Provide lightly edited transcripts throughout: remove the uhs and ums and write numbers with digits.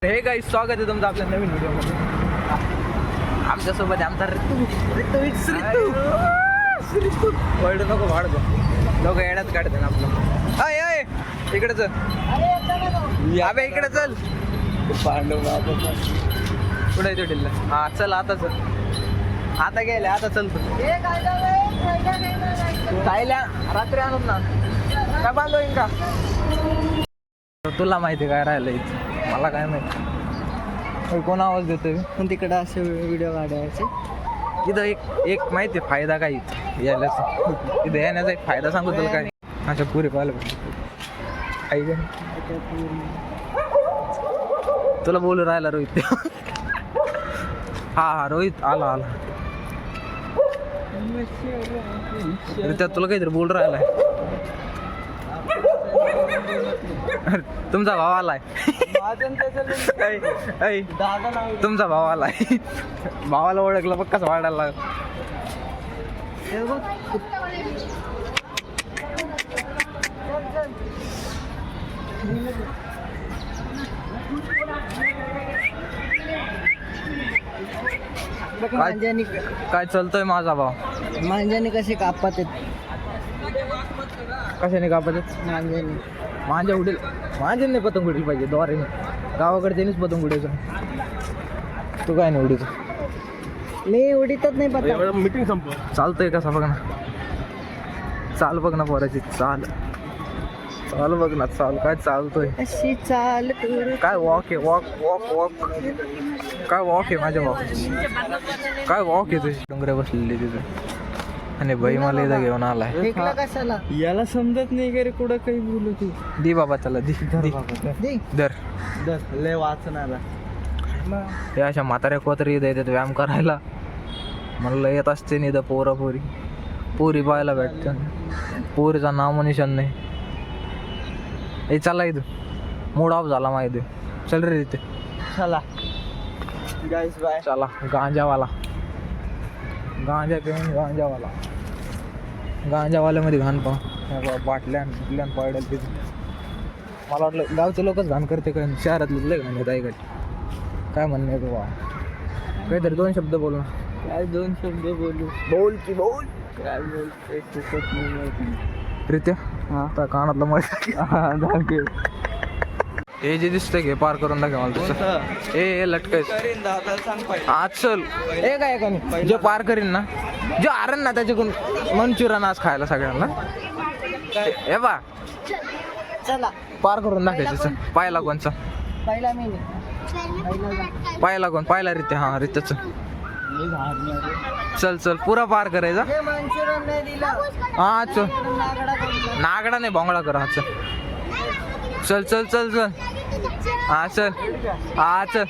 Hey guys, स्वागत आहे तुमचं आपल्या नवीन व्हिडिओमध्ये. आमच्यासोबत आमचा ऋतू वर्ड नको वाढतो, लोक येड्यात काढते ना आपलं. अय अय इकडे चल, अबे इकडे चल. कुठे येतो डिल्ला? हा चल, आता चल, आता गेले, आता चल. खायला रात्री आणून ना काय बांधव का? तुला माहिती काय राहिलं इथं? मला काय माहिती. कोण आवाज देतोय? पण तिकडं असे व्हिडिओ काढायचे. इथं एक माहिती फायदा काय इथं यायलाच, इथं येण्याचा एक फायदा सांगू तुला काय? अच्छा पुरे पाहिलं पाहिजे. तुला बोलू राहिला रोहित. हा रोहित आला आला. तुला काहीतरी बोल राहिलाय. तुमचा भाव आलाय. तुमचा भाव आलाय. भावाला ओळखलं बघ कसं वाढायला लागलं. काय चालतोय माझा भाव? मांजाने कसे कापत आहेत? कशाने कापत आहेत? मांजाने. माझ्या उडेल, माझ्याने पतंग उडेल पाहिजे द्वारेने. गावाकडे त्यांनीच पतंग उडायचं. तू काय नाही उडीचं? मी उडीतच नाही पतंग. मीटिंग संपलं. चालतंय कसा बघ ना, चाल बघ ना पोराची चाल. चाल बघ ना चाल, काय चालतोय अशी चाल. काय वॉक आहे, वॉक वॉक वॉक. काय वॉक आहे माझ्या वॉक, काय वॉक आहे तुझी. डोंगरे बसलेली तिथे आणि बाई मला इथं घेऊन आलाय. फेकला कशाला? याला समजत नाही का रे कुठं काही बोलू तू. दे बाबा त्याला, दर लय वाचणार. हे अशा म्हाताऱ्या कोतरी इथं येतात व्यायाम करायला. म्हणलं येत असते नाही इथं पोरी पोरी पाहायला भेटते. पोरीचा नाव निशान नाही. हे चला इथं, मूड ऑफ झाला माहिती. चल रे इथे चला गाईस बाय. चला गांजावाला, गांजा घेऊन गांजावाल्यामध्ये घाण पाहू. बाटल्या पडेल तिथे. मला वाटलं गावचे लोकच घाण करते काय, शहरातले लय घाण येत आहे. काय म्हणणं आहे तू? काहीतरी दोन शब्द बोल ना. काय दोन शब्द बोलू? बोल की बोल. काय बोलते सुचत नाही. प्रीत्या हा कानातलं मग हे जे दिसतंय घे पार करून दाखव मला तसं. ए लटकायचं आज चल. ए काय का नाही जे पार करीन ना, जे आरण ना त्याच्याकडून मंचुरियन आज खायला सगळ्यांना. हे बा चला पार करून दाखवायचं. पाहिला कोणचा? पहिला मी पाहिला कोण? पाहिला रित्या. हा रित्याच. चल चल पुरा पार करायचा. मंचुरियन नाही दिला. हा चल, नागडा नाही भोंगळा कर. हा चल चल चल चल चल. हा चल, हा चल.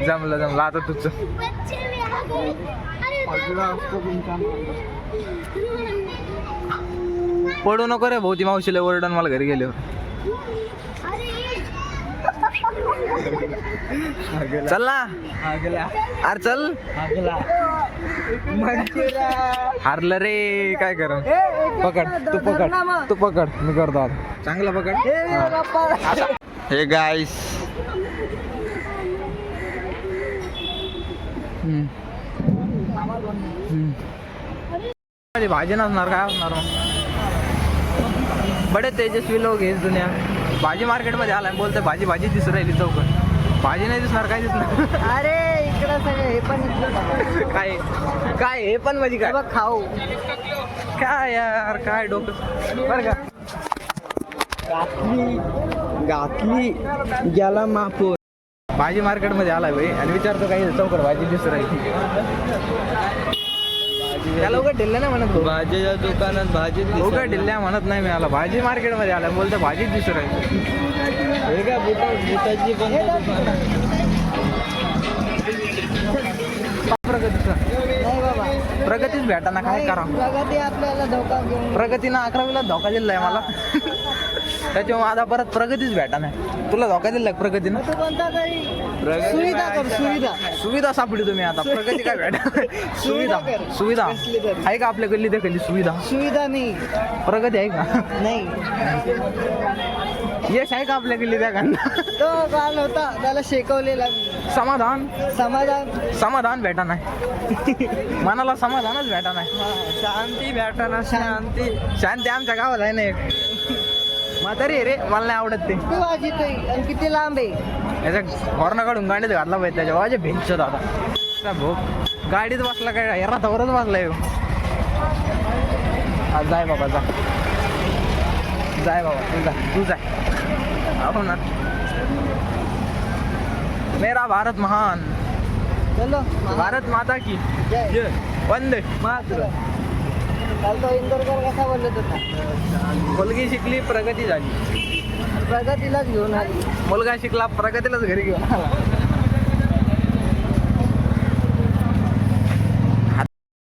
जमलं आता तुझं. पडू नको रे भाऊ, ती मावशीला ओरडून मला घरी गेल्यावर. चल ना अरे चल. हारलं रे काय कर. पकड तू पकड मी करतो आता. चांगला पकड. हे गाईस भाजी नसणार काय असणार मग. बडे तेजस्वी लोक हेच दुनिया. भाजी मार्केटमध्ये आलाय बोलतोय भाजी दिसू राहिली चौकट. भाजी नाही दिसणार, काय दिसणार? अरे इकडं सगळं हे पण काय हे पण म्हणजे काय खाऊ काय यार, काय डोकं बरं का. घातली गेला मापूर. भाजी मार्केटमध्ये आलाय भाई आणि विचारतो काही चौकट भाजी दिसू राहिली. त्याला उघड ढिल्ल्या नाही म्हणत. भाजीच्या दुकानात भाजी उघड ढिल्ल्या म्हणत नाही मी. आला भाजी मार्केटमध्ये आला बोलतो भाजीच दिसू राहिली. हे का बुटाची पण प्रगतीचं नाही बाबा. प्रगतीच भेटाना काय करा. प्रगती आपल्याला धोका घेऊन. प्रगतीनं 11वीला धोका दिलाय मला. त्याच्यामुळे आता परत प्रगतीच भेटा नाही. तुला धोका दिला का प्रगतीनं? तू कोणता तरी सुविधा कर, सुविधा. सुविधा सापडी तुम्ही आता, प्रगती काय भेटा? सुविधा कर. सुविधा कसली तरी. आहे का आपल्या गल्ली देखील सुविधा? सुविधा नाही. प्रगती आहे का? नाही. यश आहे का आपल्या गल्ली त्या तो काल होता, त्याला शिकवलेला मी. समाधान समाधान. समाधान भेटा नाही. मनाला समाधानच भेटा नाही. हा, शांती भेटाना, शांती. शांती आमच्या गावाला आहे ना एक म्हातारी आहे रे, मला नाही आवडत ते. किती वाजित आहे आणि किती लांब आहे? याच्या हॉर्न काढून गाडीत घातला पाहिजे त्याच्या वाजे भिंचत आता काय भोग गाडीत बसला काय रथावरच बसला येऊ. जाय बाबा जा, जाय बाबा तू जाय. हो ना, मेरा भारत महान, चलो भारत माता की जय. वंदे मातरम. काल तो इंदोरकर कसा बोलत होता? मुलगी शिकली प्रगती झाली, प्रगतीलाच घेऊन आली. मुलगा शिकला प्रगतीलाच घरी घेऊन आला.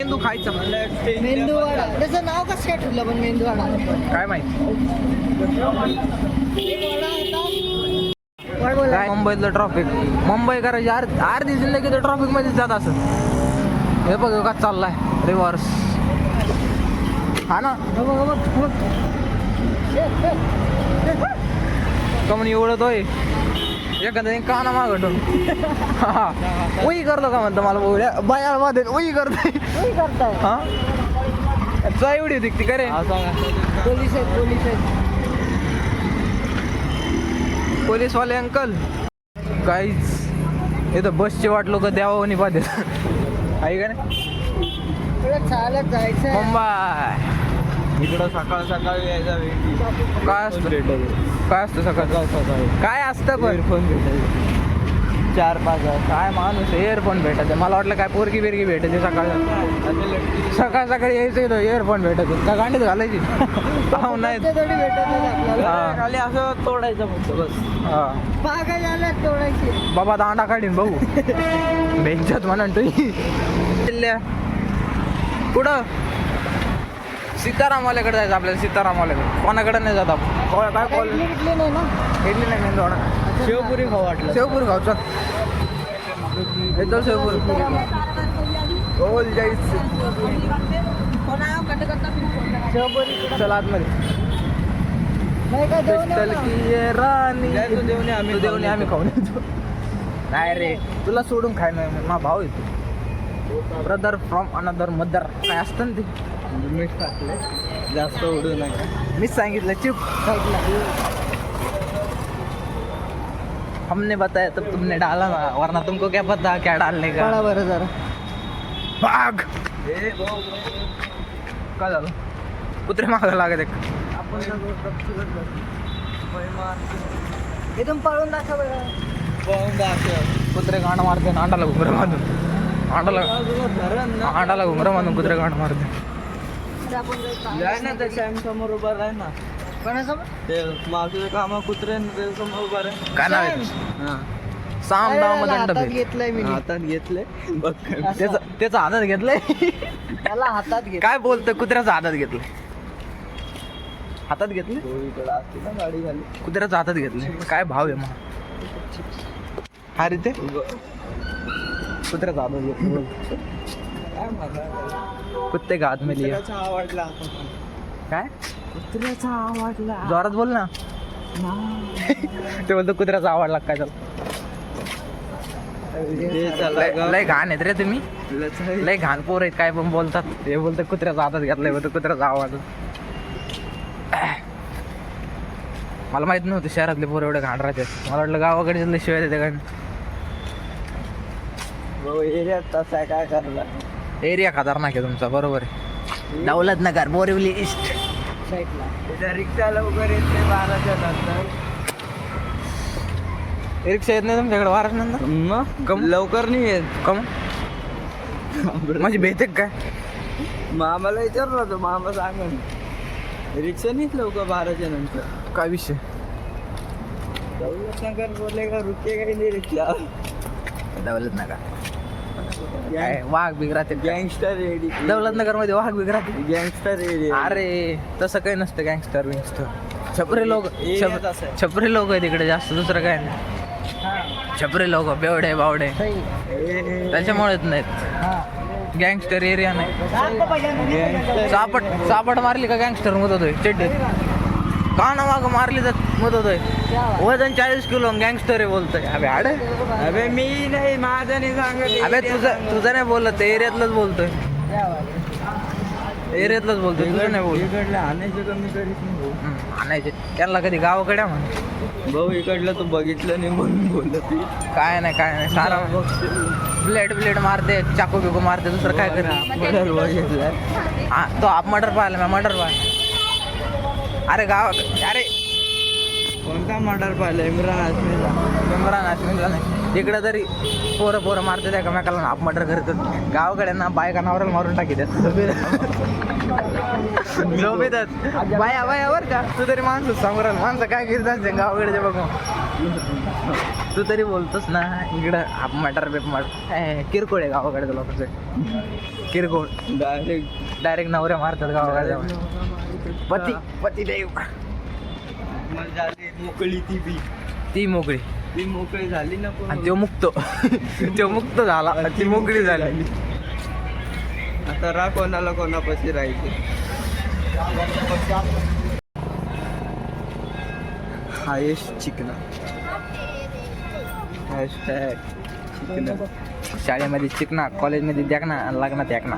मेंदू खायचं म्हणलं मेंदूवाडा, त्याचं नाव कसं काय ठेवलं पण मेंदूवाडा? काय माहिती काय बोला? काय मुंबईतलं ट्रॉफिक, मुंबई करायची अर्धी जिंदगी तर ट्रॉफिक मध्येच जात असत. हे बघ का चाललाय रिव्हर्स. हा ना, कमून एवढतोय एखादा काना मागटून उई करतो का म्हणतो मला बोलल्या बाया मध्ये उई करतोय. काय करताय? हा चा एवढी होती ती करे. पोलीस आहेत, पोलीस आहेत. पोलीसवाले अंकल काहीच इथं बसची वाट लोक द्यावं नाही पाहते आहे का नाही. पुढे चालत जायचं. मुंबई इकडं सकाळ सकाळी यायचा काय असतं, काय असतं सकाळ काय असतं पण इयरफोन भेटायचे 4-5 काय माणूस इयरफोन भेटायचं. मला वाटलं काय पोरगी बिरगी भेटायची सकाळ सकाळ सकाळी यायचं इथं इयरफोन भेटायचं का गांडीत घालायची. हो नाही थोडी भेटत नाही आपल्याला. हा. खाली असं तोडायचं फक्त बस. हा पागा झाल्यात तोडायची. बाबा दांडा काढीन भाऊ बेंचात म्हणून तुम्ही कुठं सीतारामवाल्याकडे जायचं आपल्याला. सीतारामवाल्याकडे कोणाकडे नाही जात आपण. काय कॉल इडली बिडली नाही ना? घेतली नाही मेंदोडा. शेवपुरी खाऊ वाटलं. शेवपूर खाऊ चल येतो शेवपूर ओल जायचं. शेवपुरी चल आतमध्ये. नाही का देऊ चल नका. की ये राणी तू देऊन ये, आम्ही तू देऊन ये, आम्ही खाऊन येतो. नाही रे तुला सोडून खाय नाही मा भाऊ येतो. ब्रदर फ्रॉम अनदर मदर काय असतं ना ते. मीठ टाकले जास्त उडू नका. मीच सांगितलं चुप. हमने बताया तब तुमने डाला ना, वरना तुमको क्या पता क्या डालने का. काढा बरं जरा. भाग काय झालं कुत्रे मागायला लागत एक. इथून पळून दाखव बरं. कुत्रे गाणं मारते ना अंडाला घुमरं बांधून अंडाला घुमरं बांधून कुत्रे गाणं मारते. जाय ना त्या सॅम समोर उभा राह ना. कोणासमोर? ते मागच्या कामा कुत्रे समोर उभा राह. काय नाव आहे साम दाम दंड हातात भेद. घेतलंय मी. हातात घेतले बघ त्याचा हातात घेतलंय. त्याला हातात घेत. काय बोलतोय कुत्र्याचा हातात घेतलंय. हातात घेतले इकडे असते ना गाडी खाली कुत्र्याचा हातात घेतले. काय भाव आहे मग हा रीते कुत्र्याचा हातात घेतलं. काय म्हणा कुत्ते का हात में लिया. कुत्र्याचा आवडला काय कुत्र्याचा आवडला जोरात बोल ना. ते बोलतो कुत्र्याचा आवडला काय चाल. लय घाण आहेत रे तुम्ही. लय घाण पोर आहेत काय पण बोलतात. हे बोलतात कुत्र्याचा हातात घेतलाय बोलतो कुत्र्याचा आवाज. मला माहित नव्हतं शहरातले पोर एवढे घाण राहतात. मला वाटलं गावाकडे शिवाय देते काय. एरियात तसा आहे, काय करणार. एरिया खतरनाक आहे तुमचा. बरोबर आहे. दौलत नगर बोरिवली ईस्ट साईडला. इथं रिक्षाला वगैरे येते 12च्या नंतर. रिक्षा येत नाही तुमच्याकडे वारस नंतर. मग कम लवकर नाही येत. कम म्हणजे भेटे काय. मामाला विचारलं होतं, मामा सांग रिक्षा नाहीच लवकर 12च्या नंतर. काय विषय. दौलत नगर बोलेगा रुकेगा नहीं रिक्षा. दौलत नगर काय वाघ बिग राहते. Gangster area. दौलत नगर मध्ये वाघ बिग राहते. Gangster area. अरे तसं काही नसतं गँगस्टर विंगस्टर. छपरी लोक एरियात असं आहे. छपरी लोक आहे तिकडे जास्त, दुसरं काय नाही. छपरी लोक बेवडे बावडे त्याच्यामुळेच नाहीत. गँगस्टर एरिया नाही. सापट मारली का गँगस्टर मत होतोय चड्डीत. काना माग मारली तर मत होतोय. वजन 40 किलो गँगस्टर आहे बोलतोय. अबे आड अबे मी नाही, माझं नाही सांगत. अबे तुझं नाही बोलत, एरियातलंच बोलतोय. एरियातलंच बोलतोय, तुझं नाही बोलत. इकडलं आणायचं कमी करीत नाही भाऊ. आणायचे त्यांना कधी गावाकडे म्हण. भाऊ इकडलं तू बघितलं नाही म्हणून बोलत. काय नाही सारा ब्लेड मारते, चाकू बिकू मारते, दुसरं काय करेल. मर्डर बघितलं. हा तो आप मर्डर पाहिला मी, मर्डर पाहिला. अरे अरे कोणता मर्डर पाहिलं? इम्रान हाशमीचा. नाही इकडं तरी पोरं मारते त्या एकामेकाला आप मर्डर करतात. गावाकडे ना बायका नवऱ्याला मारून टाकीतात. झोपेतात बाया बर का. तू तरी माणूस समोर माणसं काय करतात गावाकडे बघून. तू तरी बोलतोस ना इकडं आप मर्डर किरकोळ आहे गावाकडे लोकांचं. किरकोळ डायरेक्ट नवऱ्या मारतात गावाकडे. पती देव मोकळी ती मोकळी ती मोकळी झाली ना. आणि तो मुक्त झाला. ती मोकळी झाली. आता कोणाला कोणापाशी राहायचे. हायेस्ट चिकना. चिकना. शाळेमध्ये चिकना, कॉलेजमध्ये देखना आणि लग्नात एकना.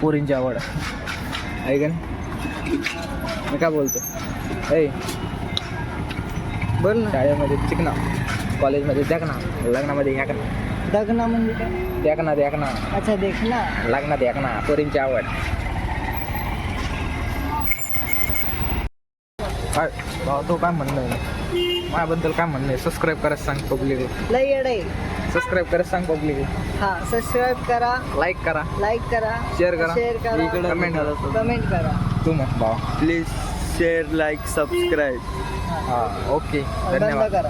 पोरींची आवड आहे का नाही. मी काय बोलतो ऐ बोल ना. शाळेमध्ये चिकना, कॉलेजमध्ये देखना, लग्नामध्ये एकना. दगना म्हणजे काय? देखना अच्छा देखना. लग्नात एकना, पोरींची आवड. काय तो काय म्हणणं आहे माझ्याबद्दल, काय म्हणणं आहे? सबस्क्राईब करायचं सांग पब्लिक. लय येड आहे. सबस्क्राईब करायचं सांग पब्लिक. हा सबस्क्राईब करा, लाईक करा, शेअर करा, करा, कमेंट करा. तू मग भावा प्लीज शेअर, लाईक, सबस्क्राईब. हा ओके बंद धन्यवाद. करा.